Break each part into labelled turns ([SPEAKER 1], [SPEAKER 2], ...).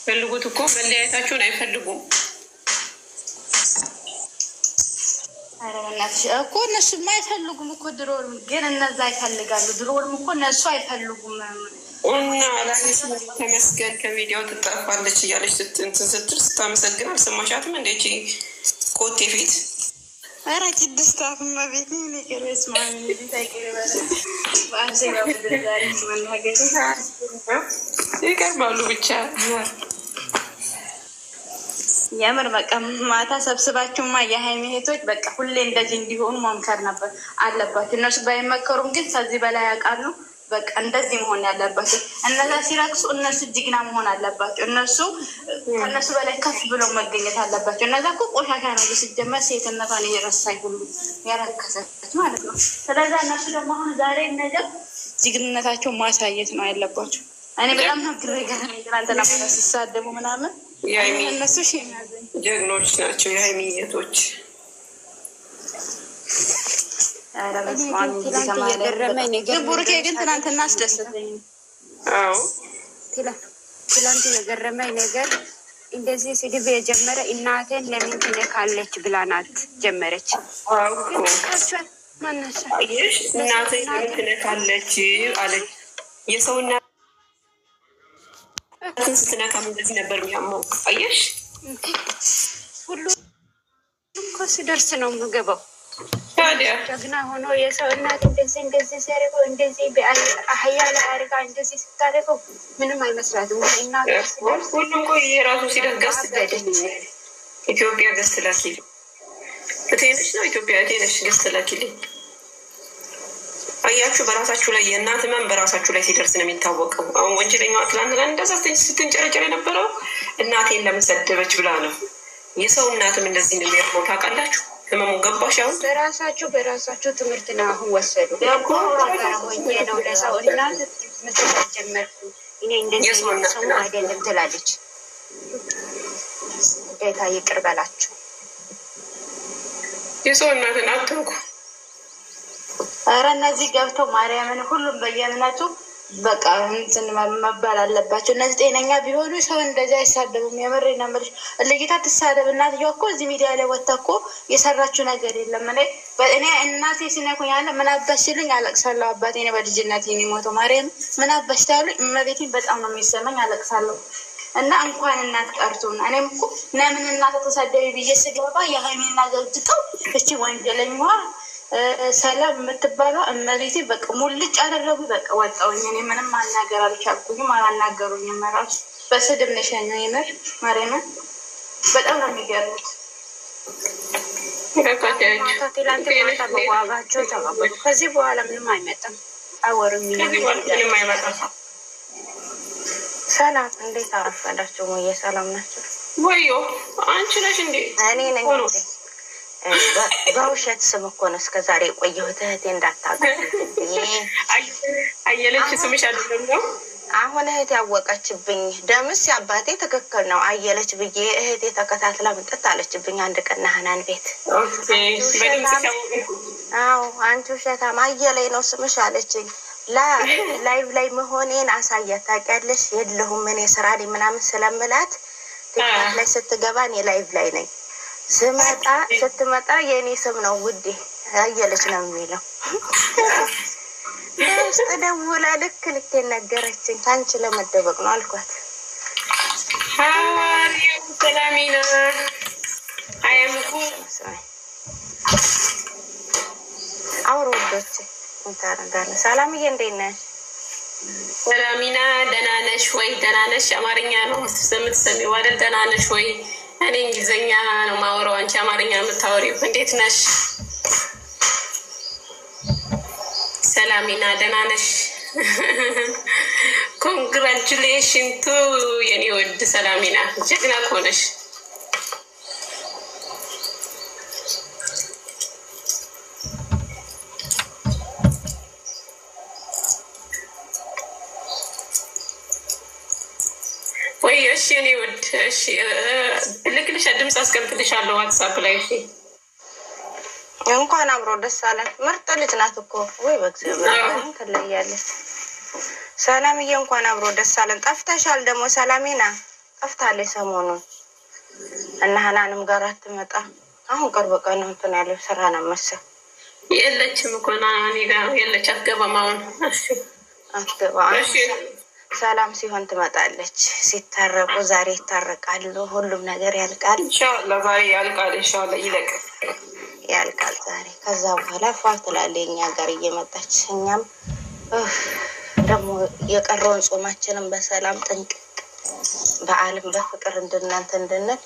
[SPEAKER 1] ፈልጉት እኮ መለያየታችሁን አይፈልጉም
[SPEAKER 2] እኮ እነሱማ አይፈልጉም እኮ ድሮውንም ግን እነዛ ይፈልጋሉ። ድሮውንም እኮ እነሱ አይፈልጉም
[SPEAKER 1] እና ላሊስ ተመስገን ከሚዲያው ትጠፋለች እያለች ስትል ስታመሰግን አልሰማሻትም? እንዴች ኮቴ ፊት
[SPEAKER 2] ኧረ ቅድስታት መቤት ነገሮች
[SPEAKER 1] ይቀርባሉ ብቻ
[SPEAKER 2] የምር በቃ ማታ ሰብስባችሁማ የሀይሚ እህቶች በቃ ሁሌ እንደዚህ እንዲሆኑ መምከር ነበር አለባቸው። እነሱ ባይመከሩም ግን ከዚህ በላይ ያውቃሉ። በቃ እንደዚህ መሆን ያለባቸው እነዛ ሲረክሱ እነሱ ጀግና መሆን አለባቸው። እነሱ ከእነሱ በላይ ከፍ ብለው መገኘት አለባቸው። እነዛ እኮ ቆሻሻ ነው ሲጀመር ሴትነቷን እየረሳች ሁሉ ያረከሰች ማለት ነው። ስለዛ እነሱ ደግሞ አሁን ዛሬ ነገር ጀግንነታቸው ማሳየት ነው ያለባቸው። እኔ በጣም ነው ግሬገር ትናንትና ሲሳደቡ ምናምን እነሱ
[SPEAKER 1] ጀግኖች ናቸው የሀይሚየቶች።
[SPEAKER 2] ቡሩኬ ግን ትናንትና አስደሰተኝ።
[SPEAKER 3] ትላንት የገረመኝ ነገር እንደዚህ ስድብ የጀመረ እናቴን ለምን ትነካለች ብላ ናት ጀመረች።
[SPEAKER 1] እናቴን ለምን ትነካለች አለች። የሰውና ስትነካም እንደዚህ ነበር የሚያመው። አየሽ
[SPEAKER 3] ሁሉ እኮ ሲደርስ ነው የምገባው።
[SPEAKER 1] ታዲያ
[SPEAKER 3] ጀግና ሆኖ የሰው እናት እንደዚህ ሲያደርገው እንደዚህ በአህያ ላይ አድርጋ እንደዚህ ስታደርገው ምንም አይመስላትም።
[SPEAKER 1] ሁሉም እኮ የራሱ ሲደርስ ገዝት ላኪልኝ ኢትዮጵያ ገዝት ላኪልኝ እቴነሽ ነው ኢትዮጵያ እቴነሽ ገዝት ላኪልኝ። አያችሁ በራሳችሁ ላይ የእናት ህመም በራሳችሁ ላይ ሲደርስ ነው የሚታወቀው። አሁን ወንጀለኛዋ ትላንትና እንደዛ ስትንጨረጨር የነበረው እናቴን ለምን ሰደበች ብላ ነው። የሰው እናትም እንደዚህ ነው የሚያርመው ታውቃላችሁ። ህመሙ ገባሽ? አሁን
[SPEAKER 3] በራሳችሁ ትምህርት ነው አሁን ወሰዱ። ሆኜ ነው ለሰው እናት ምትላት ጀመርኩ እኔ እንደዚህ ሰው አይደለም ትላለች። ጌታ ይቅር በላችሁ።
[SPEAKER 1] የሰው እናትን አትንኩ።
[SPEAKER 2] ኧረ እነዚህ ገብተው ማርያምን ሁሉም በየእምነቱ በቃ እንትን መባል አለባቸው። እነዚህ ጤነኛ ቢሆኑ ሰው እንደዚህ አይሳደቡም። የምሬ ነምርሽ ልጅቷ ትሳደብ። እናትየው እኮ እዚህ ሚዲያ ላይ ወጥታ እኮ የሰራችው ነገር የለም። እኔ እናቴ ሲነኩኝ አለ ምን አባሽልኝ አለቅሳለሁ። አባቴ እኔ በልጅነቴ ነው የሞተው። ማርያም ምን አባሽታሉ እመቤቴን በጣም ነው የሚሰማኝ አለቅሳለሁ። እና እንኳን እናት ቀርቶና እኔም እኮ ለምን እናት ተሳደቢ ብዬ ስገባ የሀይሜና ገብትቀው እቺ ወንጀለኛዋ ሰላም የምትባለው እመቤቴ በቃ ሙልጭ አደረጉ። በቃ ወጣውኝ። እኔ ምንም ማናገር አልቻልኩኝም። አላናገሩኝም። ራሱ በስድብ ነሸኛ ይመር ማርያምን በጣም ነው የሚገርሙት።
[SPEAKER 3] በዋጋቸው ተባበሉ። ከዚህ በኋላ ምንም አይመጣም። አወሩኝ ምንም አይመጣም። ሰላም እንዴት አረፈዳችሁ? ወይ ሰላም ናቸው?
[SPEAKER 1] ወዮ አንቺ ነሽ እንዴ?
[SPEAKER 3] እኔ ነኝ። በውሸት ስም እኮ ነው እስከ ዛሬ የቆየሁት። እህቴ እንዳታውቅ
[SPEAKER 1] አየለች ስምሽ አይደለም ነው።
[SPEAKER 3] አሁን እህቴ ያወቀችብኝ። ደምስ አባቴ ትክክል ነው አየለች ብዬ እህቴ ተከታትላ ምጥት አለችብኝ። አንድ ቀን ናህናን ቤት አዎ አንቺ ውሸታም አየለኝ ነው ስምሽ አለችኝ። ላይቭ ላይ መሆኔን አሳያት ታውቂያለሽ። የለሁም እኔ ስራ ላይ ምናምን ስለምላት ቲክቶክ ላይ ስትገባ እኔ ላይቭ ላይ ነኝ። ስትመጣ የእኔ ስም ነው ውዴ አየለች ነው የሚለው። ውስጥ ደውላ ልክ ነገረችኝ። ከአንቺ ለመደበቅ ነው አልኳት።
[SPEAKER 1] ሰላሚና አያምኩ
[SPEAKER 3] አውሮ ወዶች እንታረጋለ። ሰላምዬ እንዴት ነሽ?
[SPEAKER 1] ሰላሚና ደህና ነሽ ወይ? ደህና ነሽ? አማርኛ ነው የምትሰሚው አይደል? ደህና ነሽ ወይ? እኔ እንግሊዝኛ ነው የማወራው፣ አንቺ አማርኛ የምታወሪው። እንዴት ነሽ ሰላሚና? ደህና ነሽ? ኮንግራቹሌሽን ቱ የኔ ወድ ሰላሚና፣ ጀግና ከሆነሽ ወይ? እሺ እኔ ወድ እሺ፣ ልክልሽ ድምፅ አስቀምጥልሻለሁ ዋትሳፕ ላይ። እሺ
[SPEAKER 3] እንኳን አብሮ ደስ አለን። ምርጥ ልጅ ናት እኮ ወይ በእግዚአብሔር ትለያለች። ሰላምዬ እንኳን አብሮ ደስ አለን። ጠፍተሻል ደግሞ ሰላሜና ጠፍታለች ሰሞኑን እና ሀናንም ጋር አትመጣ። አሁን ቅርብ ቀን ነው እንትን ያለው ስራ ነው መሰል።
[SPEAKER 1] የለችም እኮ ና እኔ ጋር የለች። አትገባም አሁን
[SPEAKER 3] አትገባ። ሰላም ሲሆን ትመጣለች። ሲታረቁ ዛሬ ይታረቃሉ። ሁሉም ነገር ያልቃል።
[SPEAKER 1] ኢንሻላህ ዛሬ ያልቃል። ኢንሻላህ ይለቅ
[SPEAKER 3] ያልቃል ዛሬ። ከዛ በኋላ ፏ ትላለች እኛ ጋር እየመጣች እኛም ደግሞ የቀረውን ጾማችንን በሰላም ጥንቅቅ በዓለም በፍቅር እንድናንተ እንድንል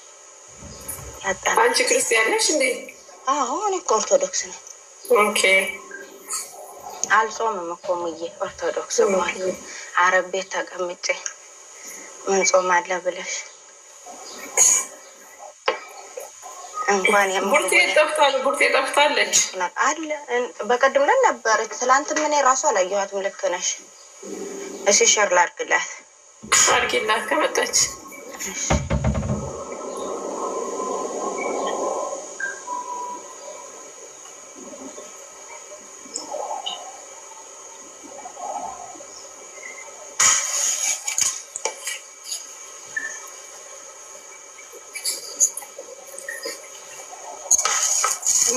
[SPEAKER 3] ያጣል።
[SPEAKER 1] አንቺ ክርስቲያን ነሽ እንዴ?
[SPEAKER 3] አዎ እኔ እኮ ኦርቶዶክስ ነኝ።
[SPEAKER 1] ኦኬ
[SPEAKER 3] አልጾምም እኮ ሙዬ ኦርቶዶክስ ማለት አረብ ቤት ተቀምጬ ምን ጾም አለ ብለሽ እንኳን
[SPEAKER 1] ቡርቴ ጠፍታለች
[SPEAKER 3] አለ። በቀድም ለን ነበረች። ትላንት ምን ራሱ አላየኋትም። ልክ ነሽ። እሺ ሸር ላድርግላት
[SPEAKER 1] ከመጣች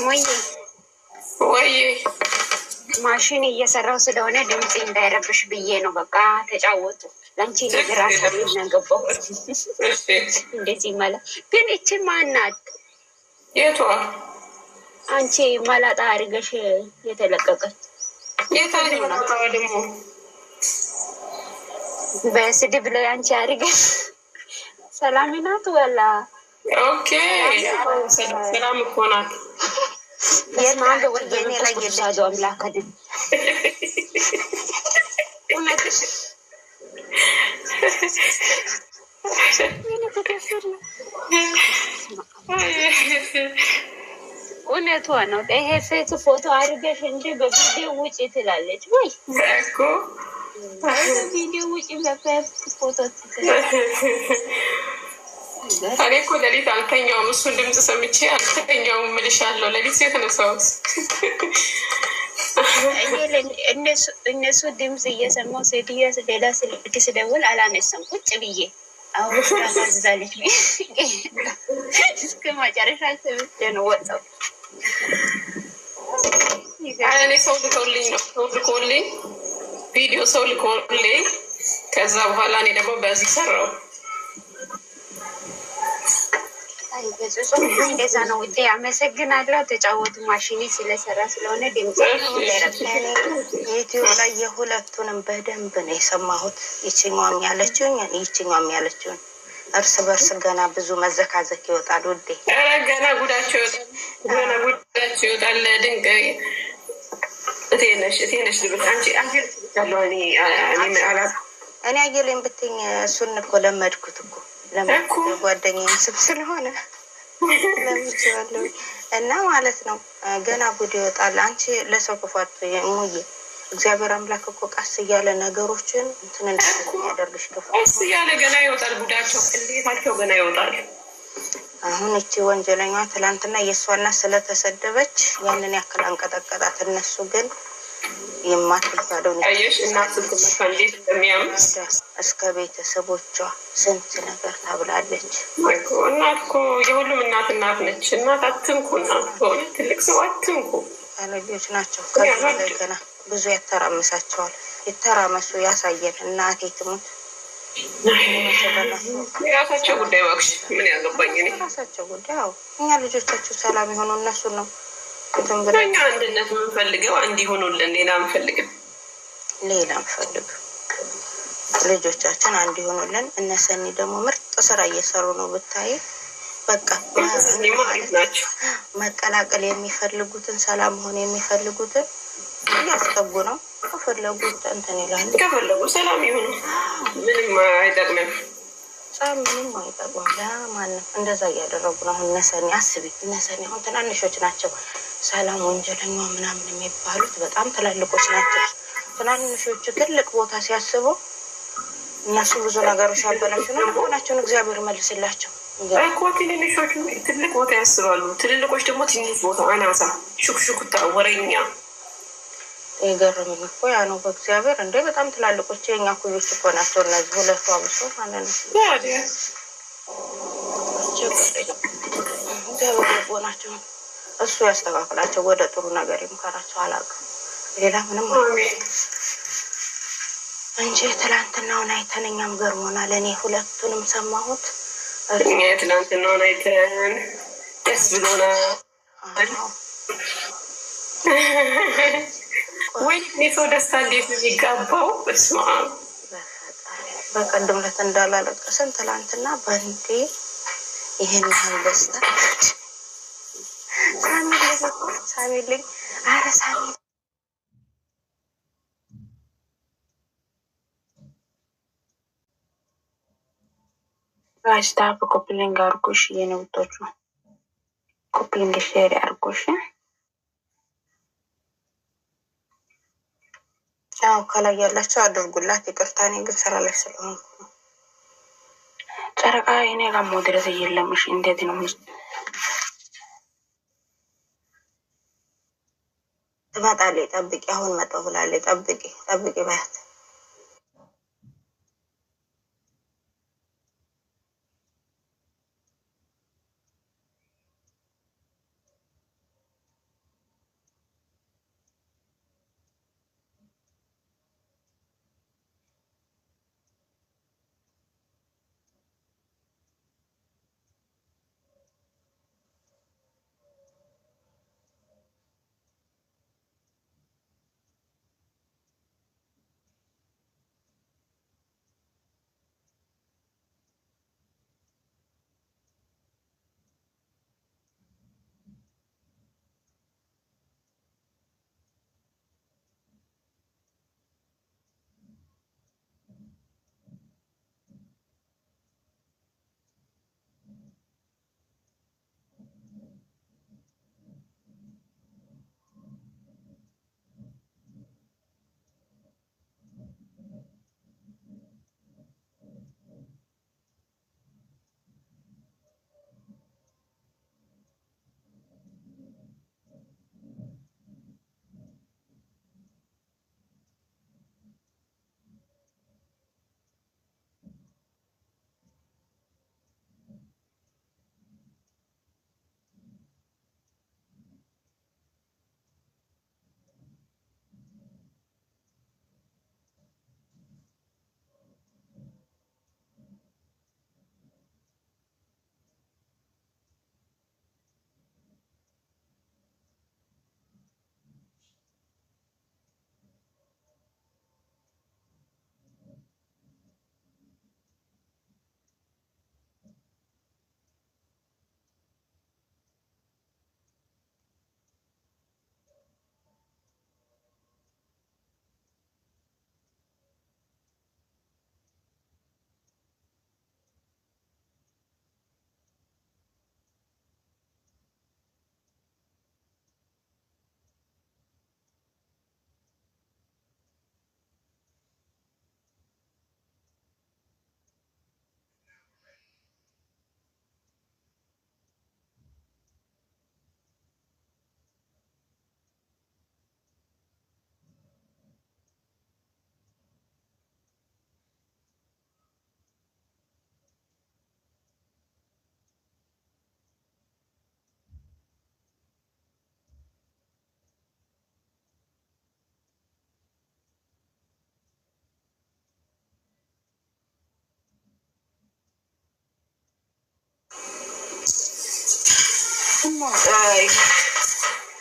[SPEAKER 1] ወይ
[SPEAKER 4] ማሽን እየሰራው ስለሆነ ድምፅ እንዳይረብሽ ብዬ ነው። በቃ ተጫወቱ። ለአንቺ ነገር አሳቤት ነገባው እንደዚህ መላ ግን እቺ ማናት?
[SPEAKER 1] የቷ?
[SPEAKER 4] አንቺ መላጣ አድርገሽ የተለቀቀች
[SPEAKER 1] የታኒ መላጣ? ደግሞ
[SPEAKER 4] በስድብ ላይ አንቺ አድርገሽ ሰላም ናት ወላ?
[SPEAKER 1] ኦኬ ሰላም እኮ ናት።
[SPEAKER 4] የማንደ ወርጌኔ ላይ የሳዱ አምላክ አይደል? እውነቷ ነው። ይሄ ፌክ ፎቶ አድርገሽ እንጂ በቪዲዮ ውጭ ትላለች ወይ
[SPEAKER 1] እኮ
[SPEAKER 4] በቪዲዮ ውጭ በፌክ ፎቶ ትላለች።
[SPEAKER 1] እኔ እኮ ሌሊት አልተኛውም። እሱን ድምፅ ሰምቼ አልተኛውም እልሻለሁ። ሌሊት የተነሳሁት
[SPEAKER 4] እነሱ ድምፅ እየሰማሁ ሴትዮዋ ሌላ ስልክ ስደውል አላነሳም ቁጭ ብዬ አሁን ታዛለች እስከ መጨረሻ ሰምቼ ነው ወጣው።
[SPEAKER 1] እኔ ሰው ልኮልኝ ቪዲዮ ሰው ልኮልኝ ከዛ በኋላ እኔ ደግሞ በዚህ ሰራው።
[SPEAKER 4] እንደዛ ነው ውጤ። አመሰግናለሁ። ተጫወቱ። ማሽኔ ስለሰራ ስለሆነ ድምፅ
[SPEAKER 3] ዩቲዩብ ላይ የሁለቱንም በደንብ ነው የሰማሁት። ይችኛዋም ያለችውን እርስ በርስ ገና ብዙ መዘካዘክ ይወጣል ውዴ።
[SPEAKER 1] ገና ጉዳቸው ይወጣል። ድንቅ እቴነሽ ልብት
[SPEAKER 3] እኔ አየለኝ ብትኝ እሱን እኮ ለመድኩት እኮ ጓደኛዬ ስም ስለሆነ ለምጄዋለሁ እና ማለት ነው። ገና ጉድ ይወጣል። አንቺ ለሰው ክፋት ሙዬ እግዚአብሔር አምላክ እኮ ቀስ እያለ ነገሮችን እንትን እንደሚያደርግሽ ክፉ
[SPEAKER 1] ቀስ እያለ ገና ይወጣል። ጉዳቸው እንዴታቸው ገና ይወጣል።
[SPEAKER 3] አሁን እቺ ወንጀለኛዋ ትላንትና የእሷና ስለተሰደበች ያንን ያክል አንቀጠቀጣት። እነሱ ግን የማትባለውን
[SPEAKER 1] አየሽ እናት ስትመታ እንዴት እንደሚያምስ
[SPEAKER 3] እስከ ቤተሰቦቿ ስንት ነገር ታብላለች።
[SPEAKER 1] እናት እኮ የሁሉም እናት ነች። እናት አትንኩ። እናት ሆነ ትልቅ ሰው አትንኩ።
[SPEAKER 3] ልጆች ናቸው። ከዚህ ላይ ገና ብዙ ያተራምሳቸዋል። የተራመሱ ያሳየን። እናቴ ትሙት
[SPEAKER 1] የራሳቸው ጉዳይ እባክሽ፣ ምን ያገባኝ እኔ።
[SPEAKER 3] የራሳቸው ጉዳይ። እኛ ልጆቻቸው ሰላም የሆኑ እነሱን ነው
[SPEAKER 1] እኛ አንድነት የምንፈልገው እንዲሆኑልን፣ ሌላ አንፈልግም።
[SPEAKER 3] ልጆቻችን አንድ ይሆኑልን። እነሰኒ ደግሞ ምርጥ ስራ እየሰሩ ነው ብታይ። በቃ
[SPEAKER 1] ናቸው
[SPEAKER 3] መቀላቀል የሚፈልጉትን ሰላም መሆን የሚፈልጉትን እያስጠጉ ነው። ከፈለጉት እንትን ይላሉ።
[SPEAKER 1] ከፈለጉ ሰላም ይሁኑ። ምንም አይጠቅምም።
[SPEAKER 3] ምንም አይጠቅም ለማንም። እንደዛ እያደረጉ ነው። አሁን እነሰኒ አስቢ። እነሰኒ አሁን ትናንሾች ናቸው። ሰላም ወንጀለኛ ምናምን የሚባሉት በጣም ትላልቆች ናቸው። ትናንሾቹ ትልቅ ቦታ ሲያስቡ እነሱ ብዙ ነገሮች ያበላሹ ነው። ሆናቸውን እግዚአብሔር መልስላቸው።
[SPEAKER 1] እኮ ትንንሾቹ ትልቅ ቦታ ያስባሉ። ትልልቆች ደግሞ ትንሽ ቦታ አናሳ፣ ሹክሹክታ፣ ወረኛ
[SPEAKER 3] የገረመኝ እኮ ያ ነው። በእግዚአብሔር እንደ በጣም ትላልቆች የኛ ኩዮች እኮ ናቸው እነዚህ ሁለቱ አብሶ ማለት ነው። ገበጎ ናቸው። እሱ ያስተካክላቸው፣ ወደ ጥሩ ነገር ይምከራቸው። አላውቅም ሌላ ምንም እንጂ ትላንትናውን አይተን እኛም ገርሞናል። እኔ ሁለቱንም ሰማሁት።
[SPEAKER 1] እኛ ትላንትናውን አይተን ደስ ብሎናል። ወይ ሰው ደስታ እንዴት ነው የሚጋባው? በስመ አብ
[SPEAKER 3] በቀደም ዕለት እንዳላለቀስን ትላንትና በእንዴ ይሄን ያህል ደስታ ሳሚልኝ አረ ሳሚ ራስታ በኮፕሊንግ አርጎሽ የነውቶቹ ኮፕሊንግ ሼር አርጎሽ ያው ከላይ ያላቸው አድርጉላት። ይቅርታ እኔ ግን ስራ ላይ ስለሆንኩ ነው። ጨረቃ እኔ ጋር ሞድረስ የለምሽ። እንዴት ነው ትመጣለች? ጠብቂ፣ አሁን መጣሁ ብላለች። ጠብቂ ባያት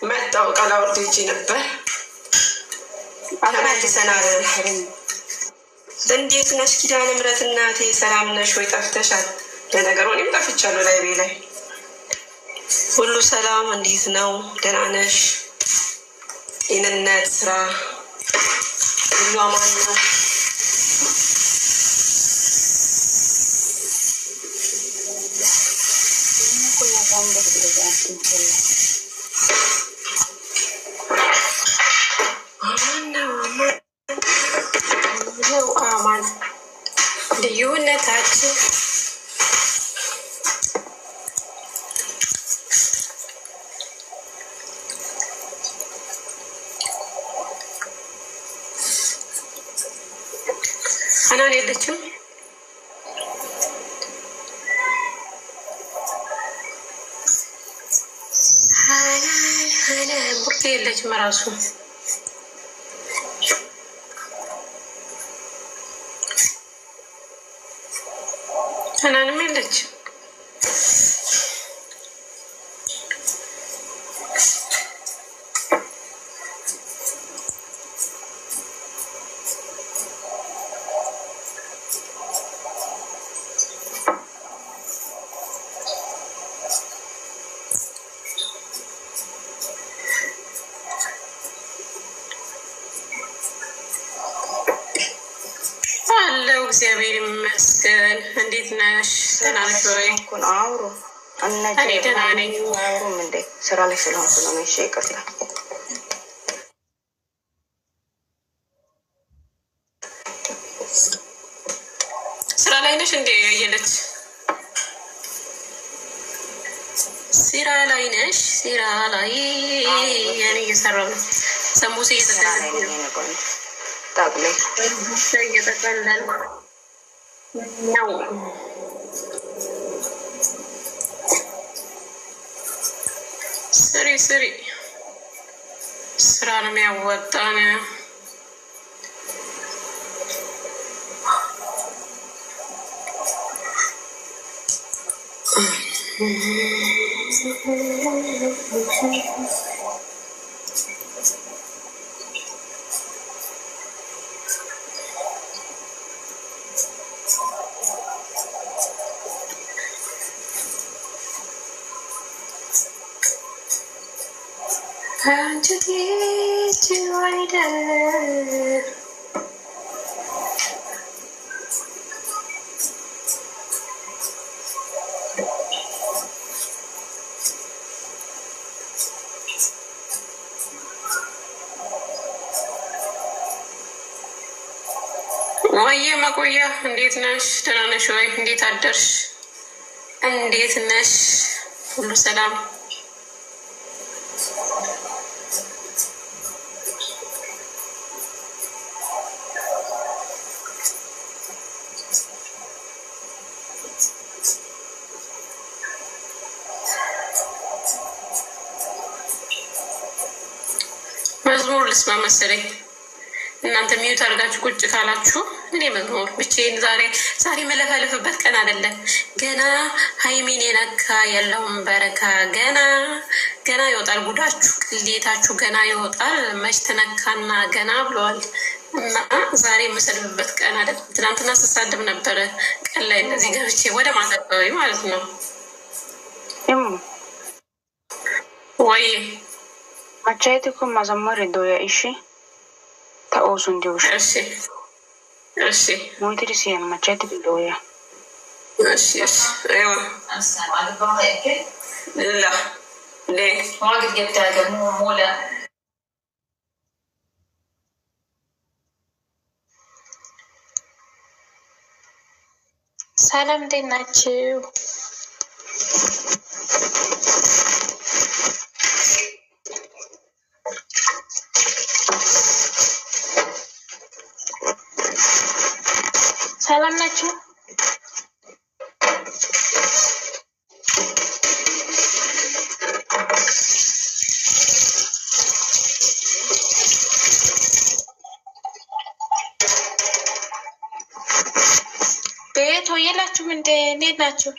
[SPEAKER 1] መጣው ቃላወርድ ይዤ ነበር። ተመልሰናል። እንዴት ነሽ ኪዳነ ምሕረት እናቴ? ሰላም ነሽ ወይ? ጠፍተሻል። ለነገሩ እኔም ጠፍቻለሁ። ላይ ሁሉ ሰላም እንዴት ነው? ደህና ነሽ? ጤንነት፣ ስራ ሁሉ አማን ነው? አማን ልዩነታችን ሀናን የለችም። ሀናን ቡርኬ የለችም እራሱ ሀናንም የለችም። አለው እግዚአብሔር ይመስገን። እንዴት ነሽ? ደህና ነሽ ወይ?
[SPEAKER 3] አውሩ
[SPEAKER 1] እኔ ደህና ነኝ።
[SPEAKER 3] አውሩም እንዴ ስራ ላይ ስለሆንኩ ነው። እሺ ይቅርታ።
[SPEAKER 1] ስራ ላይ ነሽ እንዴ? ያየለች ስራ ላይ ነሽ? ስራ ላይ ያኔ እየሰራሁ ነው። ሰሙሴ እየተጠቀለለ ነው። ስሪ ስራ ነው የሚያወጣን። አንቺ አይደል ወይዬ መቆያ፣ እንዴት ነሽ? ደህና ነሽ ወይ? እንዴት አደርሽ? እንዴት ነሽ? ሁሉ ሰላም? መዝሙር ልስማ መሰለኝ። እናንተ ሚዩት አድርጋችሁ ቁጭ ካላችሁ እኔ መዝሙር ብቻዬን ዛሬ መለፈልፍበት ቀን አይደለም። ገና ሀይሚን የነካ የለውም በረካ። ገና ይወጣል ጉዳችሁ፣ ቅሌታችሁ ገና ይወጣል። መች ተነካና ገና ብለዋል። እና ዛሬ የምሰልፍበት ቀን አይደለም። ትናንትና ስሳድብ ነበረ ቀን ላይ እንደዚህ ገብቼ ወደ ማታ አካባቢ ማለት ነው። ወይ
[SPEAKER 5] Machaiti kun mazamuri doya ishi ta osun diush.
[SPEAKER 1] እሺ
[SPEAKER 5] Muitiri siyan machaiti doya.
[SPEAKER 1] እሺ ايوه لا ليه ما قد جبتها مو لا
[SPEAKER 2] ሰላም እንዴት ናችሁ? ሰላም ናችሁ? ቤት ሆየላችሁም እንዴት ናችሁ?